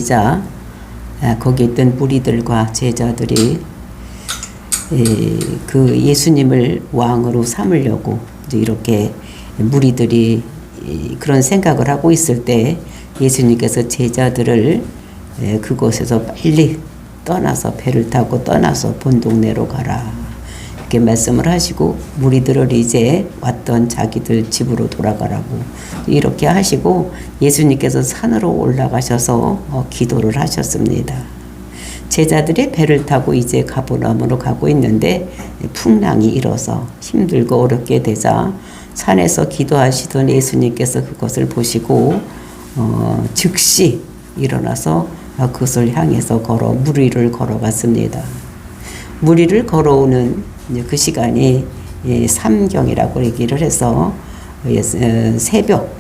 되자 거기 있던 무리들과 제자들이 그 예수님을 왕으로 삼으려고 이제 이렇게 무리들이 그런 생각을 하고 있을 때 예수님께서 제자들을 그곳에서 빨리 떠나서 배를 타고 떠나서 본 동네로 가라 이렇게 말씀을 하시고 무리들을 이제 왔던 자기들 집으로 돌아가라고 이렇게 하시고 예수님께서 산으로 올라가셔서 기도를 하셨습니다. 제자들이 배를 타고 이제 가버나움으로 가고 있는데 풍랑이 일어서 힘들고 어렵게 되자 산에서 기도하시던 예수님께서 그것을 보시고 즉시 일어나서 그것을 향해서 무리를 걸어갔습니다. 무리를 걸어오는 그 시간이 삼경이라고 얘기를 해서 새벽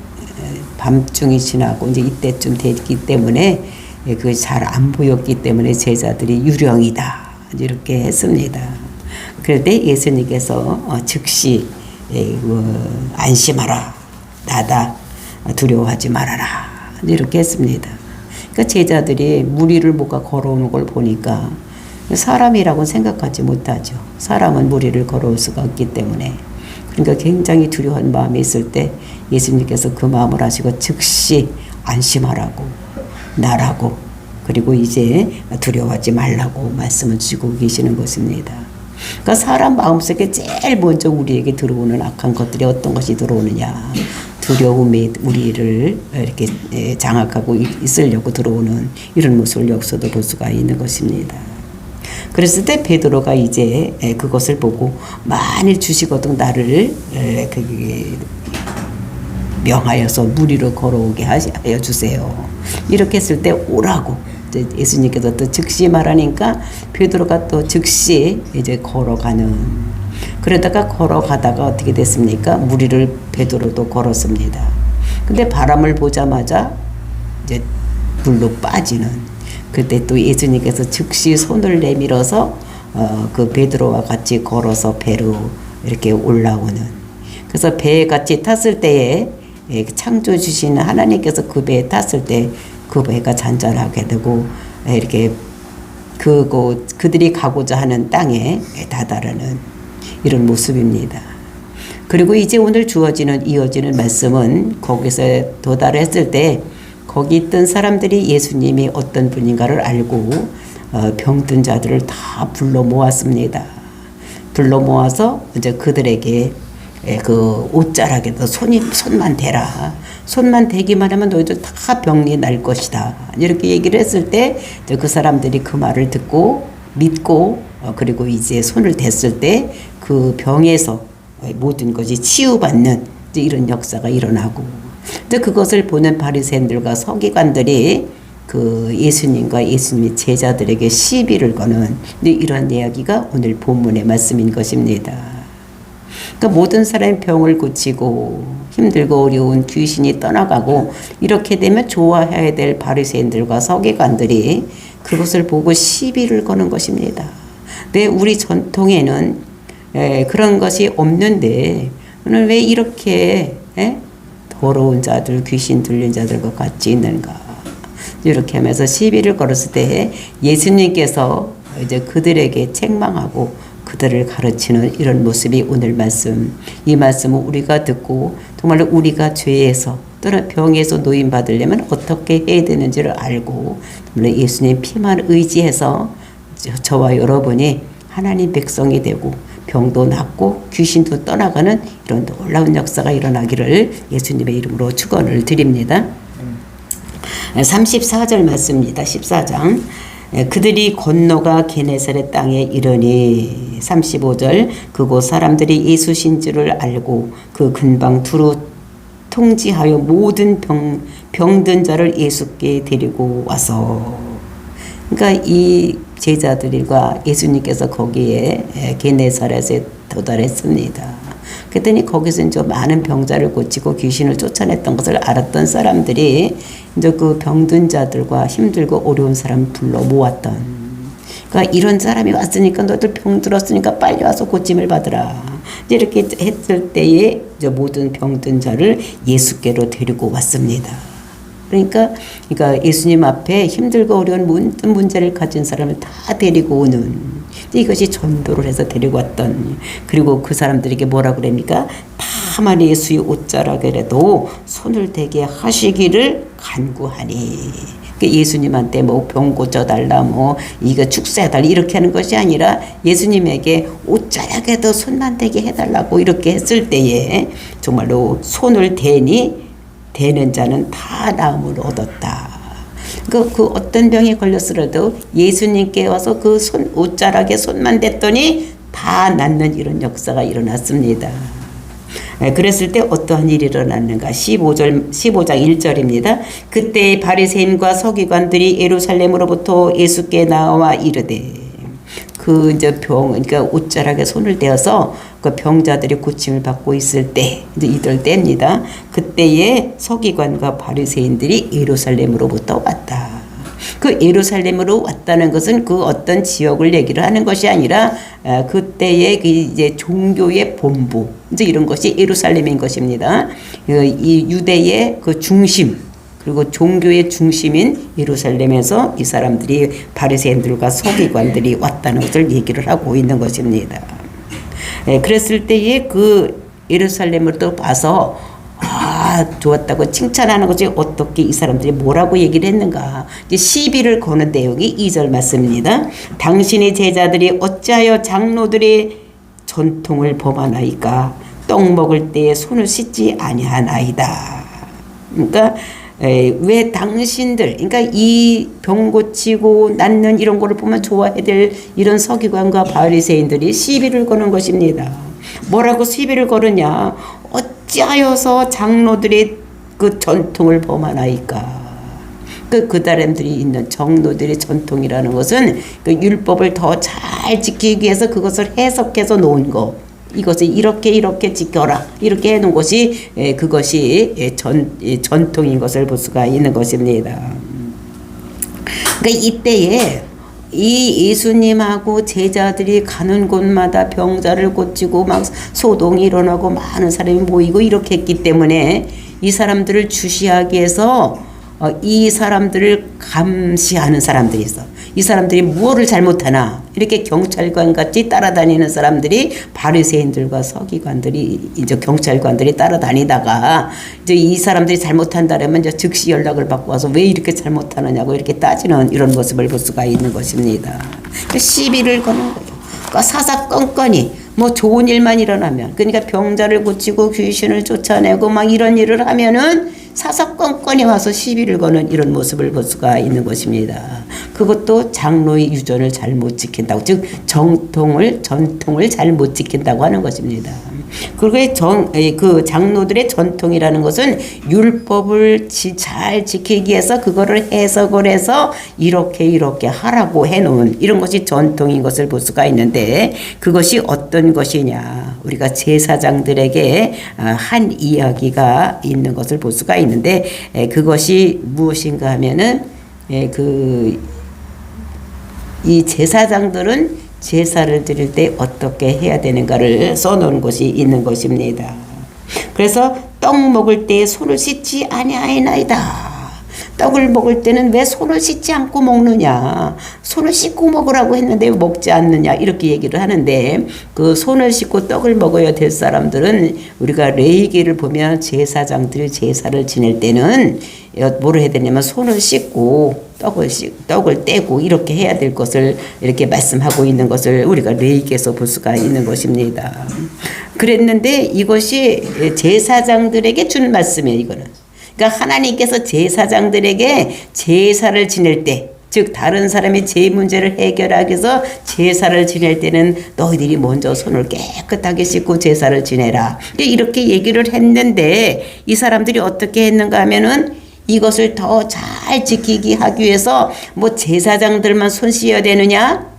밤중이 지나고 이제 이때쯤 됐기 때문에 그 잘 안 보였기 때문에 제자들이 유령이다 이렇게 했습니다. 그럴 때 예수님께서 즉시 안심하라 나다 두려워하지 말아라 이렇게 했습니다. 그러니까 제자들이 무리를 뭔가 걸어오는 걸 보니까 사람이라고는 생각하지 못하죠. 사람은 무리를 걸어올 수가 없기 때문에. 그러니까 굉장히 두려운 마음이 있을 때 예수님께서 그 마음을 하시고 즉시 안심하라고 나라고 그리고 이제 두려워하지 말라고 말씀을 주시고 계시는 것입니다. 그러니까 사람 마음속에 제일 먼저 우리에게 들어오는 악한 것들이 어떤 것이 들어오느냐. 두려움이 우리를 이렇게 장악하고 있으려고 들어오는 이런 모습을 여기서도 볼 수가 있는 것입니다. 그랬을 때 베드로가 이제 그것을 보고 만일 주시거든 나를 명하여서 무리로 걸어오게 하여 주세요. 이렇게 했을 때 오라고 예수님께서 또 즉시 말하니까 베드로가 또 즉시 이제 걸어가는 그러다가 걸어가다가 어떻게 됐습니까? 무리를 베드로도 걸었습니다. 근데 바람을 보자마자 이제 물로 빠지는 그때 또 예수님께서 즉시 손을 내밀어서 그 베드로와 같이 걸어서 배로 이렇게 올라오는 그래서 배에 같이 탔을 때에 창조 주시는 하나님께서 그 배에 탔을 때 그 배가 잔잔하게 되고 이렇게 그들이 가고자 하는 땅에 다다르는 이런 모습입니다. 그리고 이제 오늘 이어지는 말씀은 거기서 도달했을 때 거기 있던 사람들이 예수님이 어떤 분인가를 알고 병든 자들을 다 불러 모았습니다. 불러 모아서 이제 그들에게 그 옷자락에도 손만 대라. 손만 대기만 하면 너희들 다 병이 날 것이다. 이렇게 얘기를 했을 때 그 사람들이 그 말을 듣고 믿고 그리고 이제 손을 댔을 때 그 병에서 모든 것이 치유받는 이런 역사가 일어나고 그것을 보는 바리새인들과 서기관들이 그 예수님과 예수님의 제자들에게 시비를 거는 이런 이야기가 오늘 본문의 말씀인 것입니다. 그러니까 모든 사람의 병을 고치고 힘들고 어려운 귀신이 떠나가고 이렇게 되면 좋아해야 될 바리새인들과 서기관들이 그것을 보고 시비를 거는 것입니다. 우리 전통에는 그런 것이 없는데 오늘 왜 이렇게 더러운 자들 귀신 들린 자들과 같이 있는가 이렇게 하면서 시비를 걸었을 때 예수님께서 이제 그들에게 책망하고 그들을 가르치는 이런 모습이 오늘 이 말씀은 우리가 듣고 정말로 우리가 죄에서 또는 병에서 노인받으려면 어떻게 해야 되는지를 알고 예수님 피만 의지해서 저와 여러분이 하나님 백성이 되고 병도 낫고 귀신도 떠나가는 이런 놀라운 역사가 일어나기를 예수님의 이름으로 축원을 드립니다. 34절 말씀입니다. 14장 그들이 건너가 게네사렛 땅에 이르니 35절 그곳 사람들이 예수신 줄을 알고 그 근방 두루 통지하여 모든 병든 자를 예수께 데리고 와서 그러니까 이 제자들과 예수님께서 거기에 게네사렛에 도달했습니다. 그랬더니 거기서 이제 많은 병자를 고치고 귀신을 쫓아냈던 것을 알았던 사람들이 이제 그 병든 자들과 힘들고 어려운 사람을 불러 모았던. 그러니까 이런 사람이 왔으니까 너희들 병 들었으니까 빨리 와서 고침을 받으라. 이렇게 했을 때에 이제 모든 병든 자를 예수께로 데리고 왔습니다. 그러니까 예수님 앞에 힘들고 어려운 모든 문제를 가진 사람을 다 데리고 오는, 이것이 전도를 해서 데리고 왔던, 그리고 그 사람들에게 뭐라 그럽니까? 다만 예수의 옷자락이라도 손을 대게 하시기를 간구하니. 예수님한테 뭐 병 고쳐달라, 뭐 이거 축사해달라 이렇게 하는 것이 아니라 예수님에게 옷자락에도 손만 대게 해달라고 이렇게 했을 때에 정말로 손을 대니 되는 자는 다 나음을 얻었다. 그 어떤 병에 걸렸으라도 예수님께 와서 그 옷자락에 손만 댔더니 다 낫는 이런 역사가 일어났습니다. 그랬을 때 어떠한 일이 일어났는가? 15장 1절입니다. 그때 바리새인과 서기관들이 예루살렘으로부터 예수께 나와 이르되, 그러니까 옷자락에 손을 대어서 그 병자들이 고침을 받고 있을 때, 이제 이들 때입니다. 그때에 서기관과 바리새인들이 예루살렘으로부터 왔다. 그 예루살렘으로 왔다는 것은 그 어떤 지역을 얘기를 하는 것이 아니라 그때의 그 이제 종교의 본부, 이제 이런 것이 예루살렘인 것입니다. 이 유대의 그 중심, 그리고 종교의 중심인 예루살렘에서 이 사람들이 바리새인들과 서기관들이 왔다는 것을 얘기를 하고 있는 것입니다. 그랬을 때에 그 예루살렘을 또 봐서 좋았다고 칭찬하는 것이 어떻게 이 사람들이 뭐라고 얘기를 했는가? 이제 시비를 거는 내용이 2절 말씀입니다. 당신의 제자들이 어찌하여 장로들의 전통을 범하나이까? 떡 먹을 때에 손을 씻지 아니하나이다. 그러니까 왜 당신들, 그러니까 이 병 고치고 낫는 이런 거를 보면 좋아해야 될 이런 서기관과 바리새인들이 시비를 거는 것입니다. 뭐라고 시비를 거느냐? 어찌하여서 장로들의 그 전통을 범하나이까? 그 사람들이 있는 장로들의 전통이라는 것은 그 율법을 더 잘 지키기 위해서 그것을 해석해서 놓은 거. 이것을 이렇게 지켜라, 이렇게 해놓은 것이 그것이 전통인 것을 볼 수가 있는 것입니다. 그러니까 이때에 이 예수님하고 제자들이 가는 곳마다 병자를 고치고 막 소동이 일어나고 많은 사람이 모이고 이렇게 했기 때문에 이 사람들을 주시하기 위해서 이 사람들을 감시하는 사람들이 있어. 이 사람들이 무엇을 잘못하나 이렇게 경찰관 같이 따라다니는 사람들이 바리새인들과 서기관들이 이제 경찰관들이 따라다니다가 이제 이 사람들이 잘못한다면 이제 즉시 연락을 받고 와서 왜 이렇게 잘못하느냐고 이렇게 따지는 이런 모습을 볼 수가 있는 것입니다. 시비를 거는 거죠. 그러니까 사사건건이 뭐 좋은 일만 일어나면, 그러니까 병자를 고치고 귀신을 쫓아내고 막 이런 일을 하면은 사사건건이 와서 시비를 거는 이런 모습을 볼 수가 있는 것입니다. 그것도 장로의 유전을 잘못 지킨다고, 즉 전통을 잘못 지킨다고 하는 것입니다. 그리고 그 장로들의 전통이라는 것은 율법을 잘 지키기 위해서 그거를 해석을 해서 이렇게 하라고 해놓은 이런 것이 전통인 것을 볼 수가 있는데, 그것이 어떤 것이냐? 우리가 제사장들에게 한 이야기가 있는 것을 볼 수가 있는데, 그것이 무엇인가 하면은 이 제사장들은 제사를 드릴 때 어떻게 해야 되는가를 써놓은 것이 있는 것입니다. 그래서 떡 먹을 때 손을 씻지 아니하나이다. 떡을 먹을 때는 왜 손을 씻지 않고 먹느냐? 손을 씻고 먹으라고 했는데 왜 먹지 않느냐? 이렇게 얘기를 하는데, 그 손을 씻고 떡을 먹어야 될 사람들은 우리가 레위기를 보면 제사장들이 제사를 지낼 때는 뭐를 해야 되냐면 손을 씻고 떡을 떼고 이렇게 해야 될 것을 이렇게 말씀하고 있는 것을 우리가 레위기에서 볼 수가 있는 것입니다. 그랬는데 이것이 제사장들에게 준 말씀이에요, 이거는. 그러니까 하나님께서 제사장들에게 제사를 지낼 때, 즉 다른 사람의 죄 문제를 해결하기 위해서 제사를 지낼 때는 너희들이 먼저 손을 깨끗하게 씻고 제사를 지내라, 이렇게 얘기를 했는데, 이 사람들이 어떻게 했는가 하면은 이것을 더 잘 지키기 하기 위해서 뭐 제사장들만 손 씻어야 되느냐?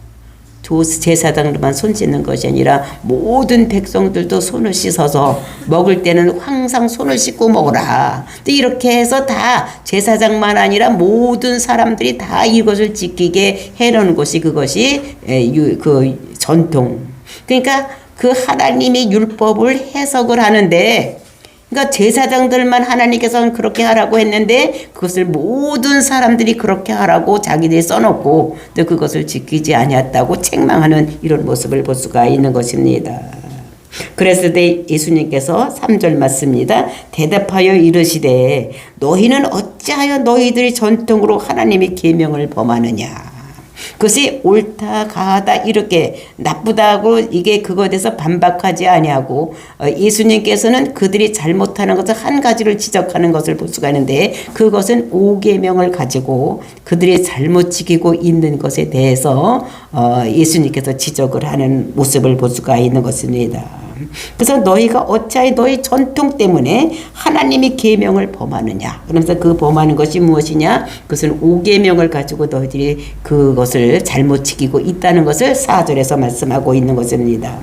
제사장들만 손 씻는 것이 아니라 모든 백성들도 손을 씻어서 먹을 때는 항상 손을 씻고 먹어라. 이렇게 해서 다 제사장만 아니라 모든 사람들이 다 이것을 지키게 해놓은 것이 그것이 그 전통. 그러니까 그 하나님의 율법을 해석을 하는데 그러니까 제사장들만 하나님께서는 그렇게 하라고 했는데 그것을 모든 사람들이 그렇게 하라고 자기들이 써놓고 또 그것을 지키지 아니했다고 책망하는 이런 모습을 볼 수가 있는 것입니다. 그랬을 때 예수님께서 3절 맞습니다. 대답하여 이르시되 너희는 어찌하여 너희들이 전통으로 하나님의 계명을 범하느냐. 그것이 옳다 가하다 이렇게 나쁘다고 이게 그거에 대해서 반박하지 아니하고 예수님께서는 그들이 잘못하는 것을 한 가지를 지적하는 것을 볼 수가 있는데 그것은 5계명을 가지고 그들이 잘못 지키고 있는 것에 대해서 예수님께서 지적을 하는 모습을 볼 수가 있는 것입니다. 그래서 너희가 어찌하여 너희 전통 때문에 하나님이 계명을 범하느냐. 그러면서 그 범하는 것이 무엇이냐. 그것은 5계명을 가지고 너희들이 그것을 잘못 지키고 있다는 것을 4절에서 말씀하고 있는 것입니다.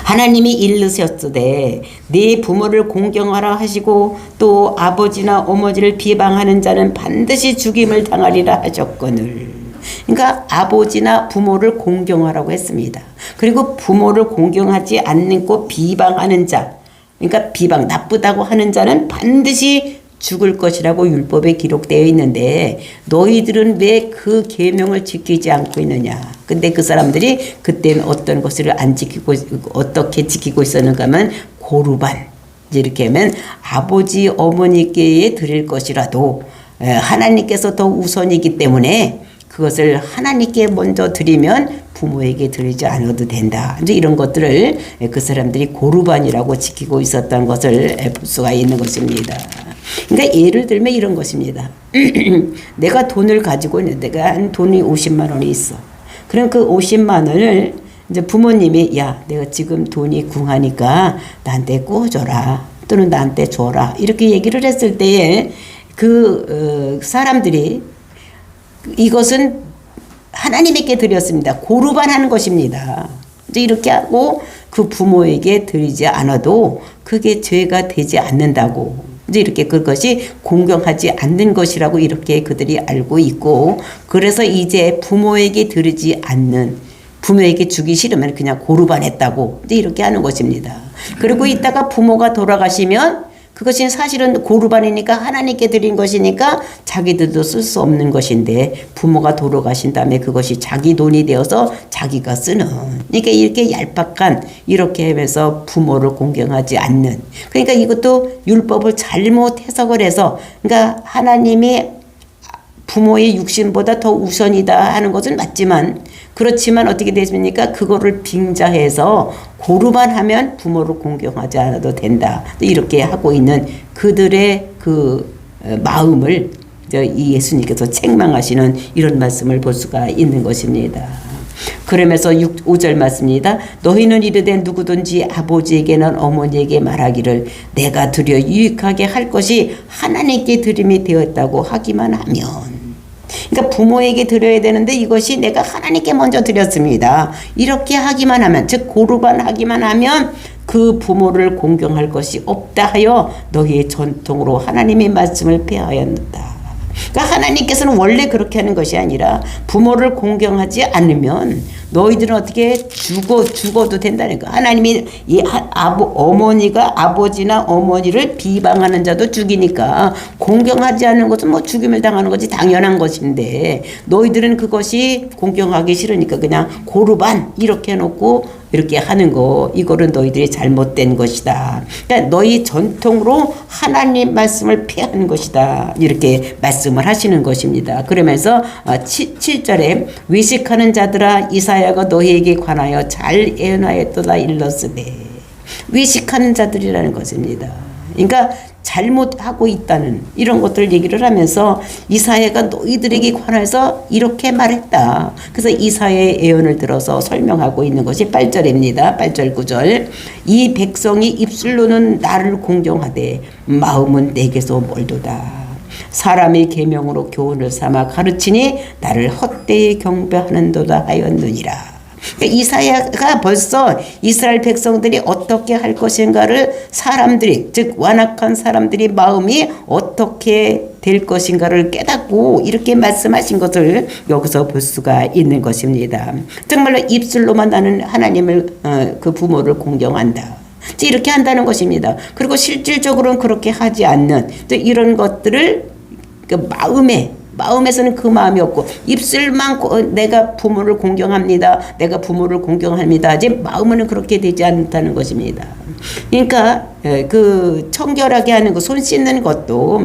하나님이 이르셨으되 네 부모를 공경하라 하시고 또 아버지나 어머니를 비방하는 자는 반드시 죽임을 당하리라 하셨거늘. 그러니까 아버지나 부모를 공경하라고 했습니다. 그리고 부모를 공경하지 않고 비방하는 자, 그러니까 비방 나쁘다고 하는 자는 반드시 죽을 것이라고 율법에 기록되어 있는데 너희들은 왜 그 계명을 지키지 않고 있느냐. 근데 그 사람들이 그때는 어떤 것을 안 지키고 어떻게 지키고 있었는가 하면 고르반 이렇게 하면 아버지 어머니께 드릴 것이라도 하나님께서 더 우선이기 때문에 그것을 하나님께 먼저 드리면 부모에게 드리지 않아도 된다. 이제 이런 것들을 그 사람들이 고르반이라고 지키고 있었던 것을 볼 수가 있는 것입니다. 그러니까 예를 들면 이런 것입니다. 내가 돈을 가지고 있는데 내가 한 돈이 50만 원이 있어. 그럼 그 50만 원을 이제 부모님이 야 내가 지금 돈이 궁하니까 나한테 꿔줘라 또는 나한테 줘라 이렇게 얘기를 했을 때에 그 사람들이 이것은 하나님께 드렸습니다. 고르반하는 것입니다. 이제 이렇게 하고 그 부모에게 드리지 않아도 그게 죄가 되지 않는다고. 이제 이렇게 그것이 공경하지 않는 것이라고 이렇게 그들이 알고 있고 그래서 이제 부모에게 드리지 않는 부모에게 주기 싫으면 그냥 고르반했다고 이제 이렇게 하는 것입니다. 그리고 이따가 부모가 돌아가시면 그것이 사실은 고르반이니까 하나님께 드린 것이니까 자기들도 쓸 수 없는 것인데 부모가 돌아가신 다음에 그것이 자기 돈이 되어서 자기가 쓰는 그러니까 이렇게 얄팍한 이렇게 하면서 부모를 공경하지 않는 그러니까 이것도 율법을 잘못 해석을 해서 그러니까 하나님이 부모의 육신보다 더 우선이다 하는 것은 맞지만 그렇지만 어떻게 되십니까? 그거를 빙자해서 고르만 하면 부모를 공경하지 않아도 된다. 이렇게 하고 있는 그들의 그 마음을 이 예수님께서 책망하시는 이런 말씀을 볼 수가 있는 것입니다. 그러면서 5절 말씀입니다. 너희는 이르되 누구든지 아버지에게는 어머니에게 말하기를 내가 드려 유익하게 할 것이 하나님께 드림이 되었다고 하기만 하면 그러니까 부모에게 드려야 되는데 이것이 내가 하나님께 먼저 드렸습니다. 이렇게 하기만 하면 즉 고르반 하기만 하면 그 부모를 공경할 것이 없다 하여 너희의 전통으로 하나님의 말씀을 폐하였다. 그러니까 하나님께서는 원래 그렇게 하는 것이 아니라 부모를 공경하지 않으면 너희들은 어떻게 죽어도 된다는 거. 하나님이 이 어머니가 아버지나 어머니를 비방하는 자도 죽이니까 공경하지 않는 것은 뭐 죽임을 당하는 것이 당연한 것인데 너희들은 그것이 공경하기 싫으니까 그냥 고르반 이렇게 해놓고 이렇게 하는 거 이거는 너희들이 잘못된 것이다. 그러니까 너희 전통으로 하나님 말씀을 폐하는 것이다. 이렇게 말씀을 하시는 것입니다. 그러면서 7절에 위식하는 자들아 이사야가 너희에게 관하여 잘 예언하였도다 일렀으되 위식하는 자들이라는 것입니다. 그러니까 잘못하고 있다는 이런 것들을 얘기를 하면서 이사야가 너희들에게 관해서 이렇게 말했다. 그래서 이사야의 예언을 들어서 설명하고 있는 것이 8절입니다. 8절 9절 이 백성이 입술로는 나를 공경하되 마음은 내게서 멀도다. 사람의 계명으로 교훈을 삼아 가르치니 나를 헛되이 경배하는도다 하였느니라. 그러니까 이사야가 벌써 이스라엘 백성들이 어떻게 할 것인가를 사람들이 즉 완악한 사람들이 마음이 어떻게 될 것인가를 깨닫고 이렇게 말씀하신 것을 여기서 볼 수가 있는 것입니다. 정말로 입술로만 나는 하나님을 그 부모를 공경한다. 이렇게 한다는 것입니다. 그리고 실질적으로는 그렇게 하지 않는 또 이런 것들을 그 마음에서는 그 마음이 없고 입술만 내가 부모를 공경합니다. 내가 부모를 공경합니다. 하지 마음은 그렇게 되지 않다는 것입니다. 그러니까 그 청결하게 하는 거, 손 씻는 것도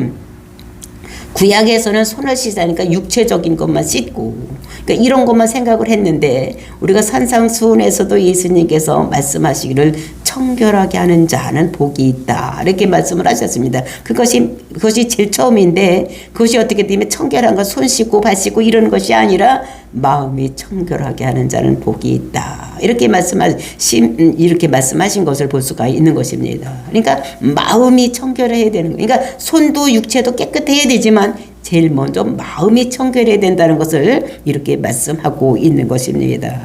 구약에서는 손을 씻으니까 육체적인 것만 씻고 그러니까 이런 것만 생각을 했는데 우리가 산상수훈에서도 예수님께서 말씀하시기를 청결하게 하는 자는 복이 있다 이렇게 말씀을 하셨습니다. 그것이 제일 처음인데 그것이 어떻게 되면 청결한 것 손 씻고 발 씻고 이런 것이 아니라 마음이 청결하게 하는 자는 복이 있다 이렇게 말씀하신 것을 볼 수가 있는 것입니다. 그러니까 마음이 청결해야 되는 거예요. 그러니까 손도 육체도 깨끗해야 되지만 제일 먼저 마음이 청결해야 된다는 것을 이렇게 말씀하고 있는 것입니다.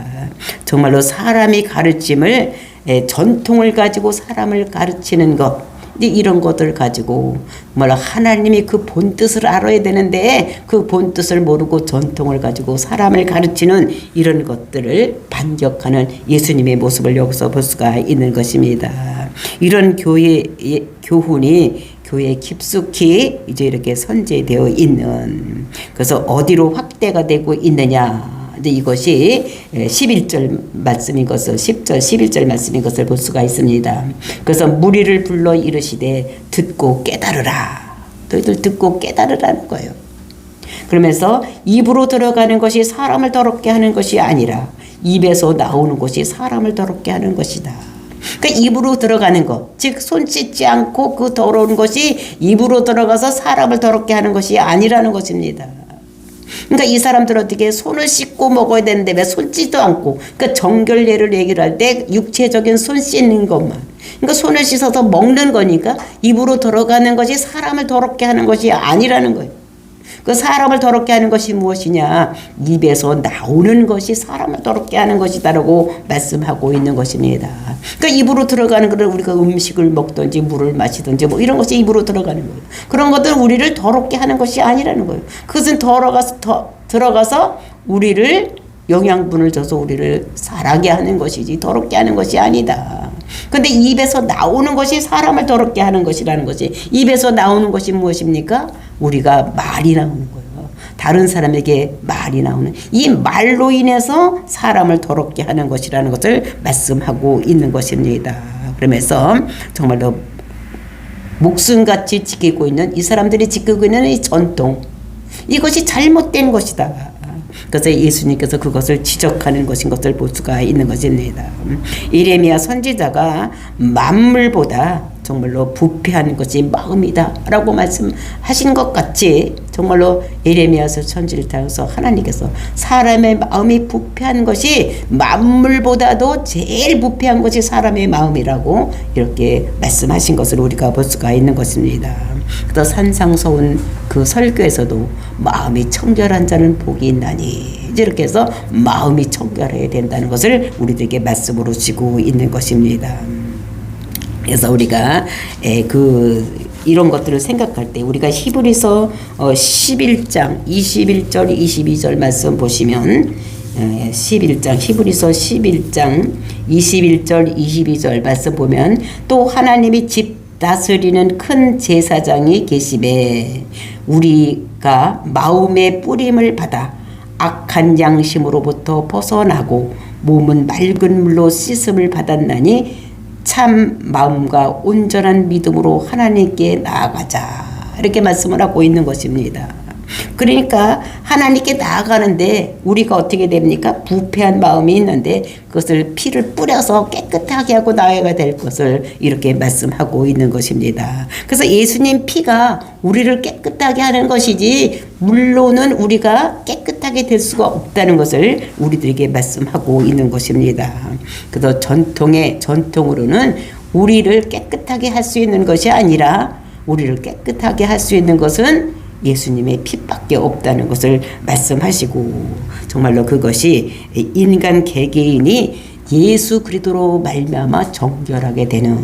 정말로 사람이 가르침을 전통을 가지고 사람을 가르치는 것 이런 것들 가지고 정말로 하나님이 그 본뜻을 알아야 되는데 그 본뜻을 모르고 전통을 가지고 사람을 가르치는 이런 것들을 반격하는 예수님의 모습을 여기서 볼 수가 있는 것입니다. 이런 교훈이 교회에 깊숙이 이제 이렇게 선재되어 있는 그래서 어디로 확대가 되고 있느냐 근데 이것이 11절 말씀인 것을 10절 11절 말씀인 것을 볼 수가 있습니다. 그래서 무리를 불러 이르시되 듣고 깨달으라. 너희들 듣고 깨달으라는 거예요. 그러면서 입으로 들어가는 것이 사람을 더럽게 하는 것이 아니라 입에서 나오는 것이 사람을 더럽게 하는 것이다. 그러니까 입으로 들어가는 것, 즉 손 씻지 않고 그 더러운 것이 입으로 들어가서 사람을 더럽게 하는 것이 아니라는 것입니다. 그러니까 이 사람들 어떻게 손을 씻고 먹어야 되는데 왜 손 씻지도 않고 그러니까 정결례를 얘기를 할 때 육체적인 손 씻는 것만 그러니까 손을 씻어서 먹는 거니까 입으로 들어가는 것이 사람을 더럽게 하는 것이 아니라는 거예요. 그 사람을 더럽게 하는 것이 무엇이냐 입에서 나오는 것이 사람을 더럽게 하는 것이다라고 말씀하고 있는 것입니다. 그러니까 입으로 들어가는 것을 우리가 음식을 먹든지 물을 마시든지 뭐 이런 것이 입으로 들어가는 거예요. 그런 것들은 우리를 더럽게 하는 것이 아니라는 거예요. 그것은 들어가서 우리를 영양분을 줘서 우리를 살아게 하는 것이지 더럽게 하는 것이 아니다. 근데 입에서 나오는 것이 사람을 더럽게 하는 것이라는 것이 입에서 나오는 것이 무엇입니까? 우리가 말이 나오는 거예요. 다른 사람에게 말이 나오는 이 말로 인해서 사람을 더럽게 하는 것이라는 것을 말씀하고 있는 것입니다. 그러면서 정말로 목숨같이 지키고 있는 이 사람들이 지키고 있는 이 전통 이것이 잘못된 것이다. 그래서 예수님께서 그것을 지적하는 것인 것을 볼 수가 있는 것입니다. 예레미야 선지자가 만물보다 정말로 부패한 것이 마음이다 라고 말씀하신 것 같이 정말로 예레미야서 선지를 통해서 하나님께서 사람의 마음이 부패한 것이 만물보다도 제일 부패한 것이 사람의 마음이라고 이렇게 말씀하신 것을 우리가 볼 수가 있는 것입니다. 그래서 산상서운 그 설교에서도 마음이 청결한 자는 복이 있나니 이렇게 해서 마음이 청결해야 된다는 것을 우리들에게 말씀으로 주고 있는 것입니다. 그래서 우리가 이런 것들을 생각할 때 우리가 히브리서 11장 21절 22절 말씀 보시면 11장 히브리서 11장 21절 22절 말씀 보면 또 하나님이 집 다스리는 큰 제사장이 계시매 우리가 마음의 뿌림을 받아 악한 양심으로부터 벗어나고 몸은 맑은 물로 씻음을 받았나니 참 마음과 온전한 믿음으로 하나님께 나아가자 이렇게 말씀을 하고 있는 것입니다. 그러니까 하나님께 나아가는데 우리가 어떻게 됩니까? 부패한 마음이 있는데 그것을 피를 뿌려서 깨끗하게 하고 나아가야 될 것을 이렇게 말씀하고 있는 것입니다. 그래서 예수님 피가 우리를 깨끗하게 하는 것이지 물로는 우리가 깨끗하게 될 수가 없다는 것을 우리들에게 말씀하고 있는 것입니다. 그래서 전통으로는 우리를 깨끗하게 할 수 있는 것이 아니라 우리를 깨끗하게 할 수 있는 것은 예수님의 피밖에 없다는 것을 말씀하시고 정말로 그것이 인간 개개인이 예수 그리스도로 말미암아 정결하게 되는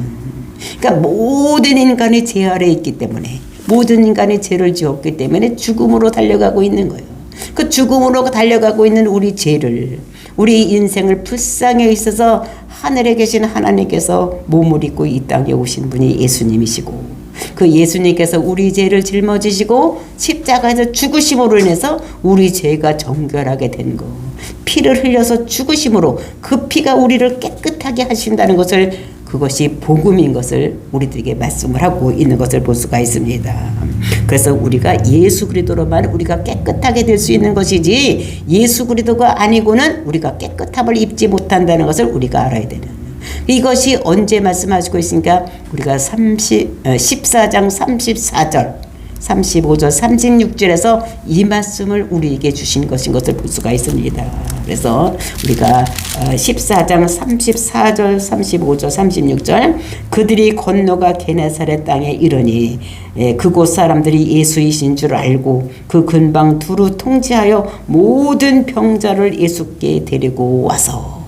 그러니까 모든 인간이 죄 아래 있기 때문에 모든 인간이 죄를 지었기 때문에 죽음으로 달려가고 있는 거예요. 그 죽음으로 달려가고 있는 우리 죄를 우리 인생을 불쌍히 있어서 하늘에 계신 하나님께서 몸을 입고 이 땅에 오신 분이 예수님이시고, 그 예수님께서 우리 죄를 짊어지시고 십자가에서 죽으심으로 인해서 우리 죄가 정결하게 된 거, 피를 흘려서 죽으심으로 그 피가 우리를 깨끗하게 하신다는 것을, 그것이 복음인 것을 우리들에게 말씀을 하고 있는 것을 볼 수가 있습니다. 그래서 우리가 예수 그리스도로만 우리가 깨끗하게 될 수 있는 것이지, 예수 그리스도가 아니고는 우리가 깨끗함을 입지 못한다는 것을 우리가 알아야 되는, 이것이 언제 말씀하시고 있으니까 우리가 14장 34절 35절 36절에서 이 말씀을 우리에게 주신 것인 것을 볼 수가 있습니다. 그래서 우리가 14장 34절 35절 36절 그들이 건너가 게네사렛 땅에 이르니 그곳 사람들이 예수이신 줄 알고 그 근방 두루 통치하여 모든 병자를 예수께 데리고 와서,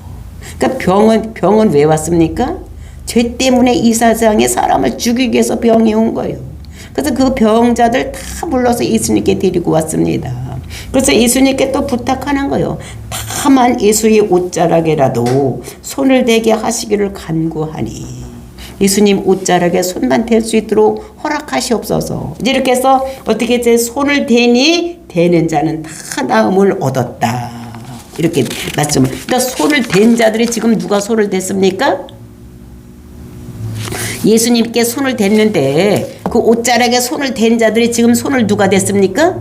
그러니까 병은 왜 왔습니까? 죄 때문에 이 세상에 사람을 죽이기 위해서 병이 온 거예요. 그래서 그 병자들 다 불러서 예수님께 데리고 왔습니다. 그래서 예수님께 또 부탁하는 거예요. 다만 예수의 옷자락에라도 손을 대게 하시기를 간구하니, 예수님 옷자락에 손만 댈 수 있도록 허락하시옵소서. 이렇게 해서 어떻게 이제 손을 대니 대는 자는 다 나음을 얻었다, 이렇게 말씀을. 그러니까 손을 댄 자들이 지금 누가 손을 댔습니까? 예수님께 손을 댔는데 그 옷자락에 손을 댄 자들이 지금 손을 누가 댔습니까?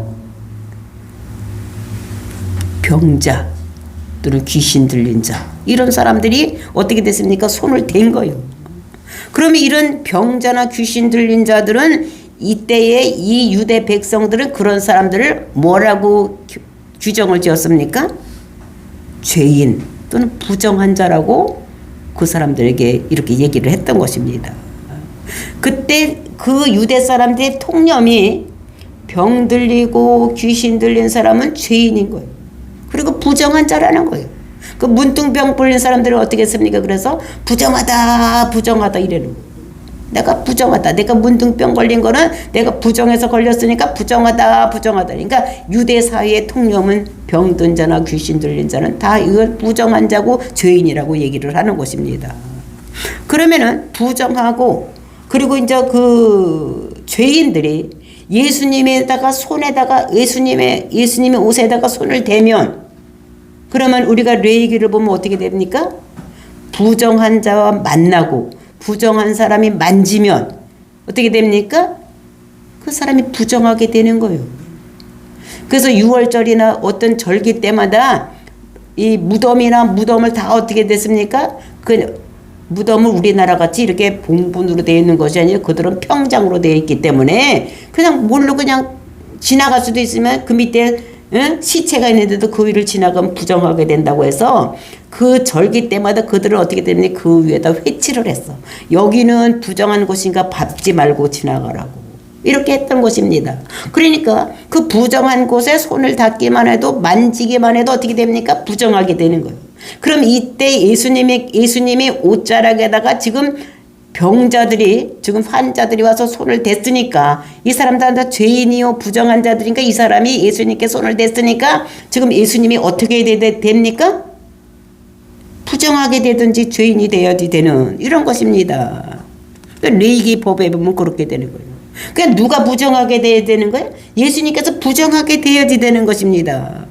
병자 또는 귀신 들린 자, 이런 사람들이 어떻게 됐습니까? 손을 댄 거예요. 그러면 이런 병자나 귀신 들린 자들은 이때에 이 유대 백성들은 그런 사람들을 뭐라고 규정을 지었습니까? 죄인 또는 부정한 자라고 그 사람들에게 이렇게 얘기를 했던 것입니다. 그때 그 유대 사람들의 통념이 병 들리고 귀신 들린 사람은 죄인인 거예요. 그리고 부정한 자라는 거예요. 그 문둥병 걸린 사람들은 어떻게 했습니까? 그래서 부정하다 이래는 거예요. 내가 부정하다. 내가 문둥병 걸린 거는 내가 부정해서 걸렸으니까 부정하다. 그러니까 유대 사회의 통념은 병든 자나 귀신 들린 자는 다 이걸 부정한 자고 죄인이라고 얘기를 하는 것입니다. 그러면은 부정하고, 그리고 이제 그 죄인들이 예수님에다가 손에다가 예수님의 옷에다가 손을 대면, 그러면 우리가 레위기를 보면 어떻게 됩니까? 부정한 자와 만나고 부정한 사람이 만지면 어떻게 됩니까? 그 사람이 부정하게 되는 거예요. 그래서 6월절이나 어떤 절기 때마다 이 무덤을 다 어떻게 됐습니까? 그 무덤은 우리나라 같이 이렇게 봉분으로 되어 있는 것이 아니라 그들은 평장으로 되어 있기 때문에 그냥 뭘로 그냥 지나갈 수도 있으면 그 밑에 시체가 있는데도 그 위를 지나가면 부정하게 된다고 해서 그 절기 때마다 그들은 어떻게 됐니? 그 위에다 회치를 했어. 여기는 부정한 곳인가 밟지 말고 지나가라고. 이렇게 했던 것입니다. 그러니까 그 부정한 곳에 손을 닿기만 해도, 만지기만 해도 어떻게 됩니까? 부정하게 되는 거예요. 그럼 이때 예수님이 옷자락에다가 지금 병자들이, 지금 환자들이 와서 손을 댔으니까 이 사람들은 다 죄인이요 부정한 자들이니까 이 사람이 예수님께 손을 댔으니까 지금 예수님이 어떻게 됩니까? 부정하게 되든지 죄인이 되어야지 되는 이런 것입니다. 레위기 법에 보면 그렇게 되는 거예요. 그러니까 누가 부정하게 돼야 되는 거예요? 예수님께서 부정하게 되어야지 되는 것입니다.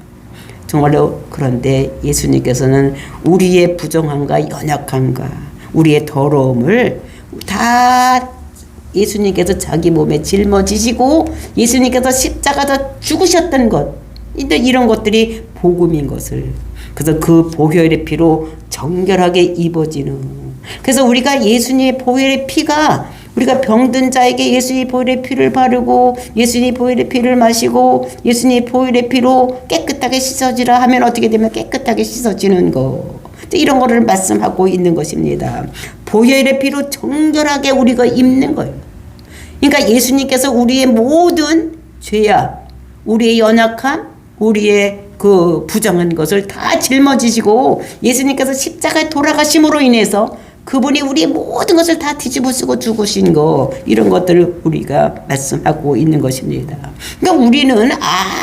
정말로. 그런데 예수님께서는 우리의 부정함과 연약함과 우리의 더러움을 다 예수님께서 자기 몸에 짊어지시고 예수님께서 십자가에서 죽으셨던 것, 이런 것들이 복음인 것을, 그래서 그 보혈의 피로 정결하게 입어지는, 그래서 우리가 예수님의 보혈의 피가, 우리가 병든 자에게 예수의 보혈의 피를 바르고 예수의 보혈의 피를 마시고 예수의 보혈의 피로 깨끗하게 씻어지라 하면 어떻게 되면 깨끗하게 씻어지는 거, 이런 거를 말씀하고 있는 것입니다. 보혈의 피로 정결하게 우리가 입는 거예요. 그러니까 예수님께서 우리의 모든 죄야, 우리의 연약함, 우리의 그 부정한 것을 다 짊어지시고 예수님께서 십자가에 돌아가심으로 인해서 그분이 우리의 모든 것을 다 뒤집어쓰고 죽으신 거, 이런 것들을 우리가 말씀하고 있는 것입니다. 그러니까 우리는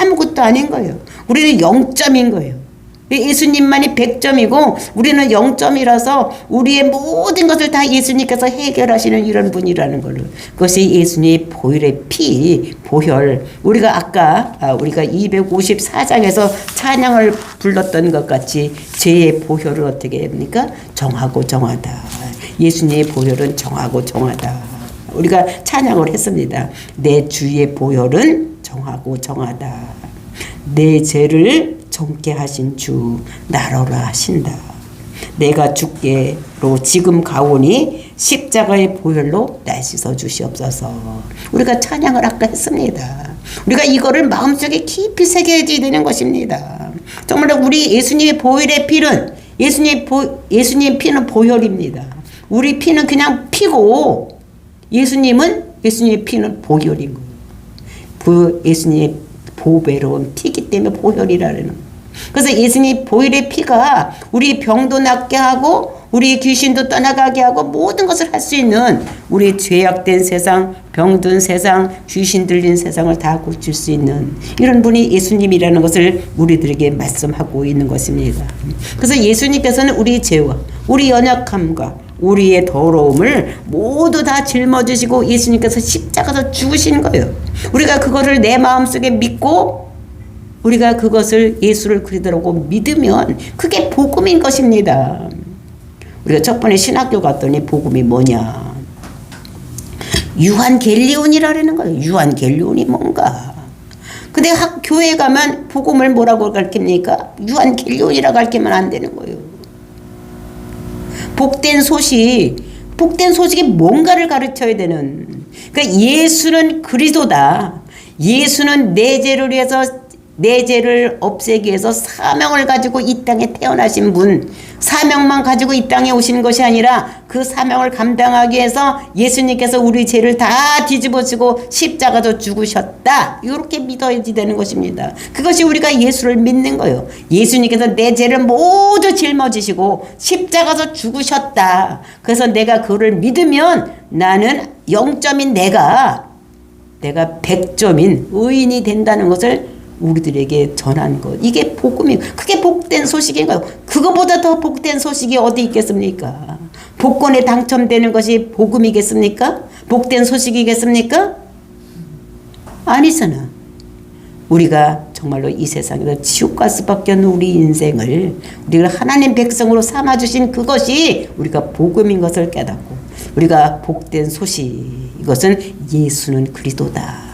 아무것도 아닌 거예요. 우리는 0점인 거예요. 예수님만이 100점이고 우리는 0점이라서 우리의 모든 것을 다 예수님께서 해결하시는 이런 분이라는 걸로. 그것이 예수님의 보혈의 피, 보혈. 우리가 아까 우리가 254장에서 찬양을 불렀던 것 같이 죄의 보혈을 어떻게 합니까? 정하고 정하다. 예수님의 보혈은 정하고 정하다. 우리가 찬양을 했습니다. 내 주의 보혈은 정하고 정하다. 내 죄를 정케 하신 주 나로라 하신다. 내가 주께로 지금 가오니 십자가의 보혈로 날 씻어 주시옵소서. 우리가 찬양을 아까 했습니다. 우리가 이거를 마음속에 깊이 새겨야 되는 것입니다. 정말 우리 예수님의 보혈의 피는 예수님의 피는 보혈입니다. 우리 피는 그냥 피고 예수님의 피는 보혈인 거예요. 예수님의 보배로운 피기 때문에 보혈이라는 거예요. 그래서 예수님 보혈의 피가 우리 병도 낫게 하고 우리 귀신도 떠나가게 하고 모든 것을 할 수 있는 우리 죄악된 세상, 병든 세상, 귀신 들린 세상을 다 고칠 수 있는 이런 분이 예수님이라는 것을 우리들에게 말씀하고 있는 것입니다. 그래서 예수님께서는 우리 죄와 우리 연약함과 우리의 더러움을 모두 다 짊어지시고 예수님께서 십자가에서 죽으신 거예요. 우리가 그거를 내 마음속에 믿고 우리가 그것을 예수를 그리스도라고 믿으면 그게 복음인 것입니다. 우리가 저번에 신학교 갔더니 복음이 뭐냐? 유한겔리온이라는 거예요. 유한겔리온이 뭔가? 근데 교회에 가면 복음을 뭐라고 가르칩니까? 유한겔리온이라고 가르치면 안 되는 거예요. 복된 소식이 뭔가를 가르쳐야 되는. 그러니까 예수는 그리스도다. 예수는 내 죄를 위해서 내 죄를 없애기 위해서 사명을 가지고 이 땅에 태어나신 분, 사명만 가지고 이 땅에 오신 것이 아니라 그 사명을 감당하기 위해서 예수님께서 우리 죄를 다 뒤집어지고 십자가도 죽으셨다. 이렇게 믿어야지 되는 것입니다. 그것이 우리가 예수를 믿는 거예요. 예수님께서 내 죄를 모두 짊어지시고 십자가도 죽으셨다. 그래서 내가 그거를 믿으면 나는 0점인 내가 100점인 의인이 된다는 것을 우리들에게 전한 것. 이게 복음이에요. 그게 복된 소식인가요? 그거보다 더 복된 소식이 어디 있겠습니까? 복권에 당첨되는 것이 복음이겠습니까? 복된 소식이겠습니까? 아니잖아. 우리가 정말로 이 세상에서 지옥 갈 수밖에 없는 우리 인생을 우리가 하나님 백성으로 삼아주신 그것이 우리가 복음인 것을 깨닫고 우리가 복된 소식, 이것은 예수는 그리스도다.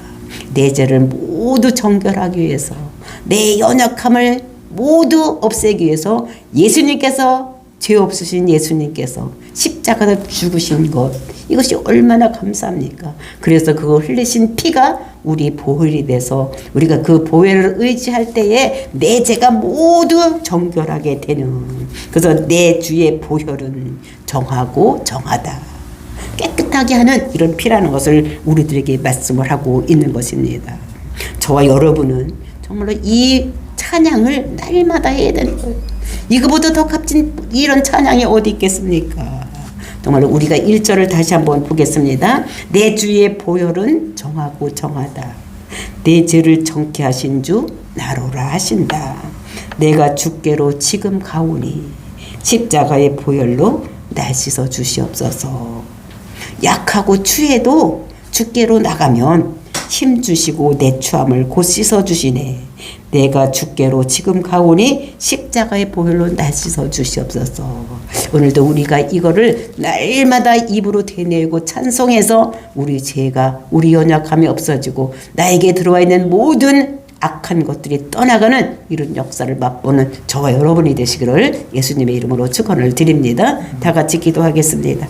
내 죄를 모두 정결하기 위해서 내 연약함을 모두 없애기 위해서 예수님께서 죄 없으신 예수님께서 십자가에서 죽으신 것, 이것이 얼마나 감사합니까? 그래서 그거 흘리신 피가 우리 보혈이 돼서 우리가 그 보혈을 의지할 때에 내 죄가 모두 정결하게 되는, 그래서 내 주의 보혈은 정하고 정하다, 깨끗하게 하는 이런 피라는 것을 우리들에게 말씀을 하고 있는 것입니다. 저와 여러분은 정말로 이 찬양을 날마다 해야 되는 거예요. 이거보다 더 값진 이런 찬양이 어디 있겠습니까? 정말로 우리가 1절을 다시 한번 보겠습니다. 내 주의 보혈은 정하고 정하다. 내 죄를 정케 하신 주 나로라 하신다. 내가 주께로 지금 가오니 십자가의 보혈로 날 씻어 주시옵소서. 약하고 추해도 주께로 나가면 힘 주시고 내 추함을 곧 씻어 주시네. 내가 주께로 지금 가오니 십자가의 보혈로 날 씻어 주시옵소서. 오늘도 우리가 이거를 날마다 입으로 되뇌고 찬송해서 우리 죄가, 우리 연약함이 없어지고 나에게 들어와 있는 모든 악한 것들이 떠나가는 이런 역사를 맛보는 저와 여러분이 되시기를 예수님의 이름으로 축원을 드립니다. 다 같이 기도하겠습니다.